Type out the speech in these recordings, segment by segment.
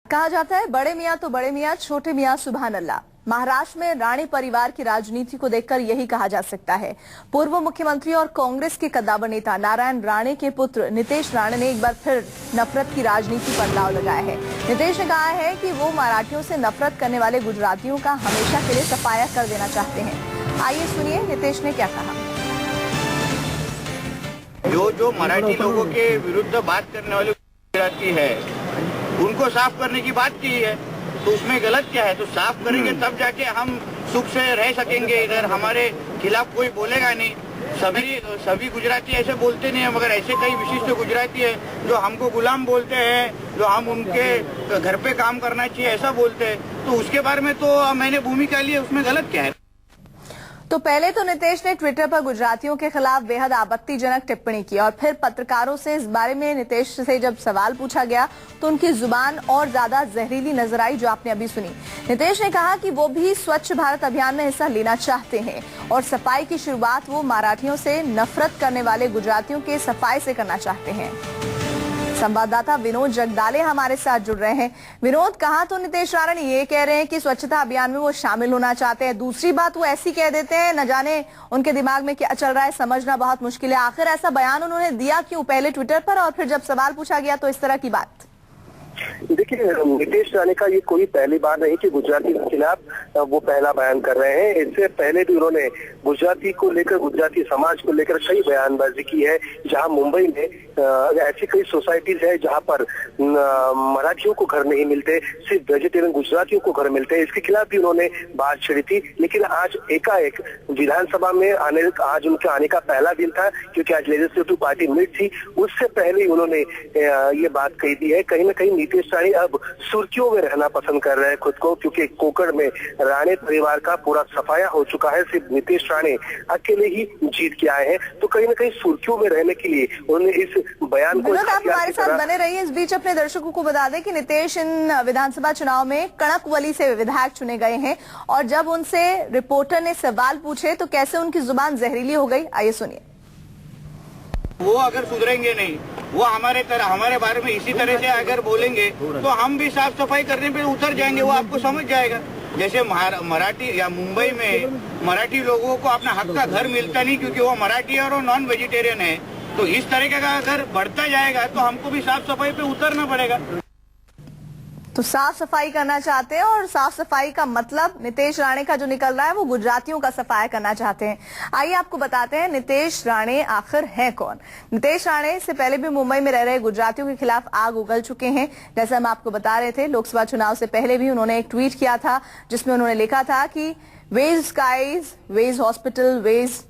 कहा जाता है बड़े मियाँ तो बड़े मियाँ, छोटे मियाँ सुभान अल्लाह। महाराष्ट्र में राणे परिवार की राजनीति को देखकर यही कहा जा सकता है। पूर्व मुख्यमंत्री और कांग्रेस के कद्दावर नेता नारायण राणे के पुत्र नितेश राणे ने एक बार फिर नफरत की राजनीति पर दांव लगाया है। नितेश ने कहा है कि वो मराठियों से नफरत करने वाले गुजरातियों का हमेशा के लिए सफाया कर देना चाहते हैं। आइए सुनिए नितेश ने क्या कहा। जो मराठी लोगों के विरुद्ध बात करने वाले गुजराती है, उनको साफ करने की बात की है, तो उसमें गलत क्या है? तो साफ करेंगे तब जाके हम सुख से रह सकेंगे। इधर हमारे खिलाफ कोई बोलेगा नहीं। सभी गुजराती ऐसे बोलते नहीं है, मगर ऐसे कई विशिष्ट गुजराती है जो हमको गुलाम बोलते हैं, जो हम उनके घर पे काम करना चाहिए ऐसा बोलते हैं। तो उसके बारे में तो मैंने भूमिका ली है, उसमें गलत क्या है? तो पहले तो नितेश ने ट्विटर पर गुजरातियों के खिलाफ बेहद आपत्तिजनक टिप्पणी की और फिर पत्रकारों से इस बारे में नितेश से जब सवाल पूछा गया तो उनकी जुबान और ज्यादा जहरीली नजर आई, जो आपने अभी सुनी। नितेश ने कहा कि वो भी स्वच्छ भारत अभियान में हिस्सा लेना चाहते हैं और सफाई की शुरुआत वो मराठियों से नफरत करने वाले गुजरातियों के सफाई से करना चाहते हैं। संवाददाता विनोद जगदाले हमारे साथ जुड़ रहे हैं। विनोद, कहा तो नितेश राणे ये कह रहे हैं कि स्वच्छता अभियान में वो शामिल होना चाहते हैं, दूसरी बात वो ऐसी कह देते हैं, न जाने उनके दिमाग में क्या चल रहा है, समझना बहुत मुश्किल है। आखिर ऐसा बयान उन्होंने दिया क्यों, पहले ट्विटर पर और फिर जब सवाल पूछा गया तो इस तरह की बात? देखिए, नितेश राणे का ये कोई पहली बार नहीं कि गुजराती के खिलाफ वो पहला बयान कर रहे हैं। इससे पहले भी उन्होंने गुजराती को लेकर, गुजराती समाज को लेकर कई बयानबाजी की है। जहां मुंबई में ऐसी कई सोसाइटीज है जहां पर मराठियों को घर नहीं मिलते, सिर्फ वेजिटेरियन गुजरातियों को घर मिलते हैं। इसके खिलाफ भी उन्होंने बात छेड़ी थी। लेकिन आज एकाएक विधानसभा में आज उनके आने का पहला दिन था, क्योंकि आज लेजिस्लेटिव पार्टी मीट थी। उससे पहले ही उन्होंने ये बात कही दी है। कहीं न कहीं नितेश राणे अब सुर्खियों में रहना पसंद कर रहे हैं खुद को, क्योंकि कोकड़ में राणे परिवार का पूरा सफाया हो चुका है। सिर्फ नितेश राणे अकेले ही जीत के आए हैं, तो कहीं न कहीं सुर्खियों में रहने के लिए उन्होंने इस बयान को। आप हमारे साथ बने रहिए। इस बीच अपने दर्शकों को बता दें कि नितेश इन विधानसभा चुनाव में कणकवली से विधायक चुने गए हैं और जब उनसे रिपोर्टर ने सवाल पूछे तो कैसे उनकी जुबान जहरीली हो गई, आइए सुनिए। वो अगर सुधरेंगे नहीं, वो हमारे बारे में इसी तरह से अगर बोलेंगे तो हम भी साफ सफाई करने पे उतर जाएंगे। वो आपको समझ जाएगा। जैसे मराठी या मुंबई में मराठी लोगों को अपना हक का घर मिलता नहीं क्योंकि वो मराठी और वो नॉन वेजिटेरियन है। तो इस तरीके का अगर बढ़ता जाएगा तो हमको भी साफ सफाई पे उतरना पड़ेगा। तो साफ सफाई करना चाहते हैं और साफ सफाई का मतलब नितेश राणे का जो निकल रहा है वो गुजरातियों का सफाया करना चाहते हैं। आइए आपको बताते हैं नितेश राणे आखिर हैं कौन। नितेश राणे से पहले भी मुंबई में रह रहे गुजरातियों के खिलाफ आग उगल चुके हैं। जैसे हम आपको बता रहे थे, लोकसभा चुनाव से पहले भी उन्होंने एक ट्वीट किया था जिसमें उन्होंने लिखा था कि वेज स्काईज, वेज हॉस्पिटल, वेज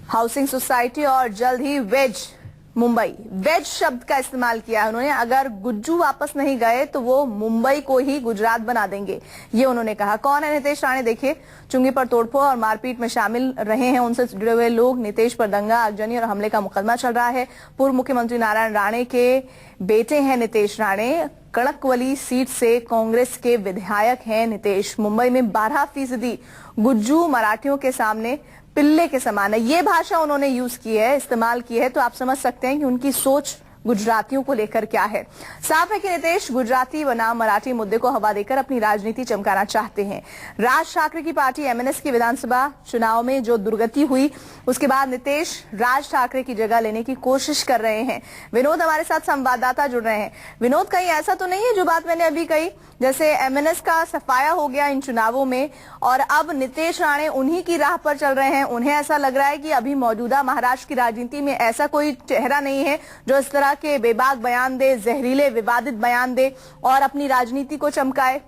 हाउसिंग सोसाइटी और जल्द ही वेज मुंबई, वेज शब्द का इस्तेमाल किया है उन्होंने। अगर गुज्जू वापस नहीं गए तो वो मुंबई को ही गुजरात बना देंगे, ये उन्होंने कहा। कौन है नितेश राणे? देखिए, चुंगी पर तोड़फोड़ और मारपीट में शामिल रहे हैं उनसे जुड़े हुए लोग। नितेश पर दंगा, आगजनी और हमले का मुकदमा चल रहा है। पूर्व मुख्यमंत्री नारायण राणे के बेटे हैं नितेश राणे। कणकवली सीट से कांग्रेस के विधायक हैं नितेश। मुंबई में 12% गुज्जू मराठियों के सामने पिल्ले के समान है, ये भाषा उन्होंने यूज की है, इस्तेमाल की है। तो आप समझ सकते हैं कि उनकी सोच गुजरातियों को लेकर क्या है। साफ है कि नितेश गुजराती बनाम मराठी मुद्दे को हवा देकर अपनी राजनीति चमकाना चाहते हैं। राज ठाकरे की पार्टी एमएनएस की विधानसभा चुनाव में जो दुर्गति हुई, उसके बाद नितेश राज ठाकरे की जगह लेने की कोशिश कर रहे हैं। विनोद हमारे साथ संवाददाता जुड़ रहे हैं। विनोद, कहीं ऐसा तो नहीं है जो बात मैंने अभी कही, जैसे एमएनएस का सफाया हो गया इन चुनावों में और अब नितेश राणे उन्हीं की राह पर चल रहे हैं? उन्हें ऐसा लग रहा है कि अभी मौजूदा महाराष्ट्र की राजनीति में ऐसा कोई चेहरा नहीं है जो इस तरह के बेबाक बयान दे, जहरीले विवादित बयान दे और अपनी राजनीति को चमकाए?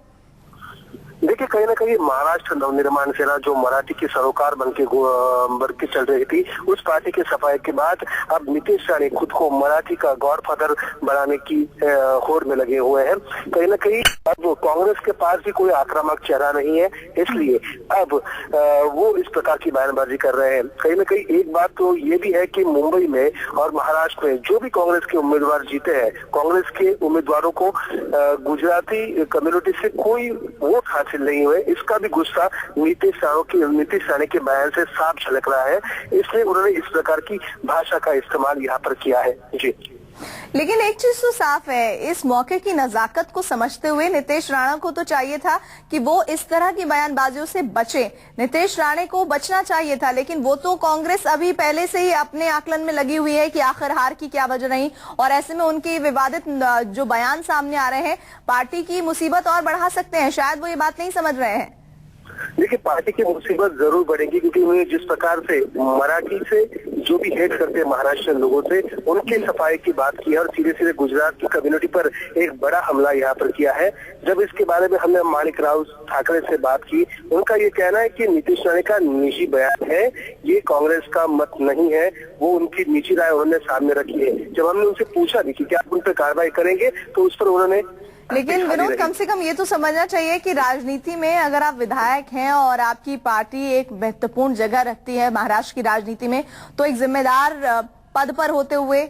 देखिए, कहीं ना कहीं महाराष्ट्र नवनिर्माण सेना जो मराठी की सरोकार बन के चल रही थी, उस पार्टी के सफाई के बाद अब नितेश राणे खुद को मराठी का गॉडफादर बनाने की होड़ में लगे हुए हैं। कहीं ना कहीं अब कांग्रेस के पास भी कोई आक्रामक चेहरा नहीं है, इसलिए अब वो इस प्रकार की बयानबाजी कर रहे हैं। कहीं ना कहीं एक बात तो ये भी है कि मुंबई में और महाराष्ट्र में जो भी कांग्रेस के उम्मीदवार जीते हैं, कांग्रेस के उम्मीदवारों को गुजराती कम्युनिटी से कोई वोट हासिल नहीं हुए, इसका भी गुस्सा नितेश राणे के बयान से साफ झलक रहा है। इसलिए उन्होंने इस प्रकार की भाषा का इस्तेमाल यहाँ पर किया है। जी लेकिन एक चीज तो साफ है, इस मौके की नजाकत को समझते हुए नीतीश राणा को तो चाहिए था कि वो इस तरह की बयानबाजियों से बचे। नीतीश राणे को बचना चाहिए था, लेकिन वो तो कांग्रेस अभी पहले से ही अपने आकलन में लगी हुई है कि आखिर हार की क्या वजह रही, और ऐसे में उनके विवादित जो बयान सामने आ रहे हैं पार्टी की मुसीबत और बढ़ा सकते हैं। शायद वो ये बात नहीं समझ रहे हैं। देखिए, पार्टी की मुसीबत जरूर बढ़ेगी, क्योंकि उन्हें जिस प्रकार से मराठी से जो भी हेट करते हैं महाराष्ट्र लोगों से, उनके सफाई की बात की है और सीधे सीधे गुजरात की कम्युनिटी पर एक बड़ा हमला यहाँ पर किया है। जब इसके बारे में हमने माणिक राव ठाकरे से बात की, उनका ये कहना है कि नीतीश राणे का निजी बयान है, ये कांग्रेस का मत नहीं है, वो उनकी निजी राय उन्होंने सामने रखी है। जब हमने उनसे पूछा भी कि क्या आप उन पर कार्रवाई करेंगे, तो उस पर उन्होंने लेकिन विनोद, कम से कम ये तो समझना चाहिए कि राजनीति में अगर आप विधायक हैं और आपकी पार्टी एक महत्वपूर्ण जगह रखती है महाराष्ट्र की राजनीति में, तो एक जिम्मेदार पद पर होते हुए